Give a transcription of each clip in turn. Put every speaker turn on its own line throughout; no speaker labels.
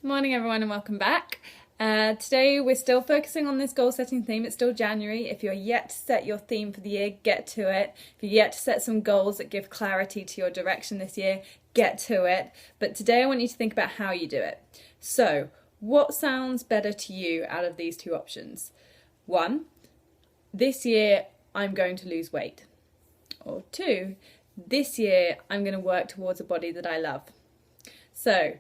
Morning everyone and welcome back. Today we're still focusing on this goal setting theme. It's still January. If you're yet to set your theme for the year, get to it. If you're yet to set some goals that give clarity to your direction this year, get to it. But today I want you to think about how you do it. So what sounds better to you out of these two options? 1, this year I'm going to lose weight. Or 2, this year I'm going to work towards a body that I love. So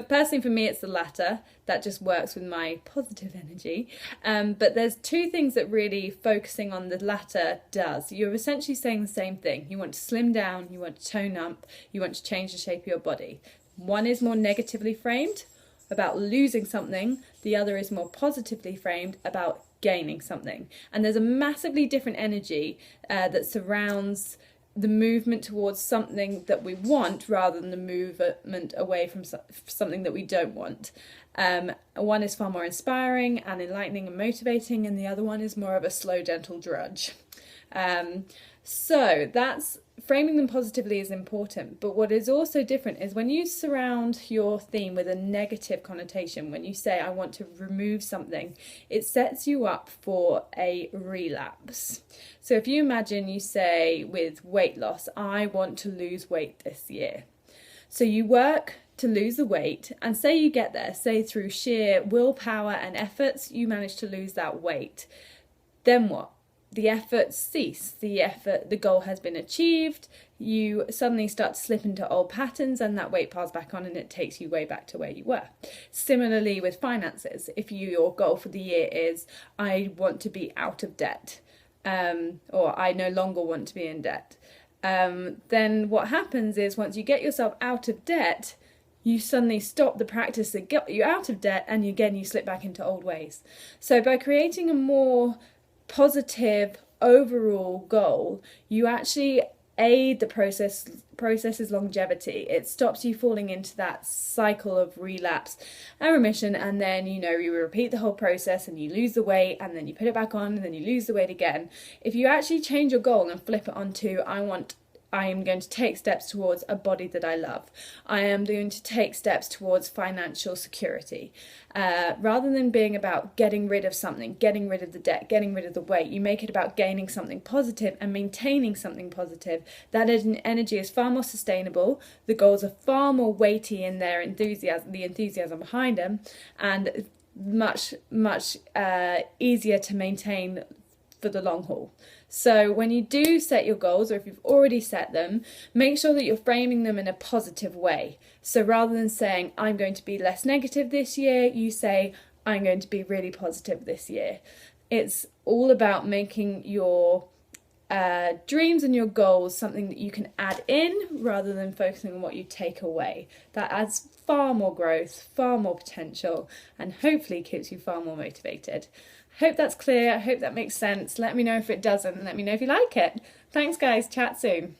personally for me it's the latter. That just works with my positive energy. But there's two things that really focusing on the latter does. You're essentially saying the same thing. You want to slim down, you want to tone up, you want to change the shape of your body. One is more negatively framed, about losing something. The other is more positively framed, about gaining something. And there's a massively different energy that surrounds the movement towards something that we want rather than the movement away from something that we don't want. One is far more inspiring and enlightening and motivating, and the other one is more of a slow, gentle drudge. So that's framing them positively is important, but what is also different is when you surround your theme with a negative connotation, when you say I want to remove something, it sets you up for a relapse. So if you imagine you say with weight loss, I want to lose weight this year. So you work to lose the weight and say you get there, say through sheer willpower and efforts you manage to lose that weight. Then what? The efforts cease, the goal has been achieved, you suddenly start to slip into old patterns and that weight piles back on and it takes you way back to where you were. Similarly with finances, if your goal for the year is, I want to be out of debt, or I no longer want to be in debt, then what happens is once you get yourself out of debt, you suddenly stop the practice that got you out of debt and again you slip back into old ways. So by creating a more positive overall goal, you actually aid the process's longevity. It stops you falling into that cycle of relapse and remission, and then you repeat the whole process and you lose the weight and then you put it back on and then you lose the weight again. If you actually change your goal and flip it onto I am going to take steps towards a body that I love. I am going to take steps towards financial security. Rather than being about getting rid of something, getting rid of the debt, getting rid of the weight, you make it about gaining something positive and maintaining something positive. That energy is far more sustainable. The goals are far more weighty in their enthusiasm, the enthusiasm behind them, and much easier to maintain for the long haul. So when you do set your goals, or if you've already set them, make sure that you're framing them in a positive way. So rather than saying, I'm going to be less negative this year, you say, I'm going to be really positive this year. It's all about making your dreams and your goals something that you can add in rather than focusing on what you take away. That adds far more growth, far more potential, and hopefully keeps you far more motivated. Hope that's clear. I hope that makes sense. Let me know if it doesn't. Let me know if you like it. Thanks guys. Chat soon.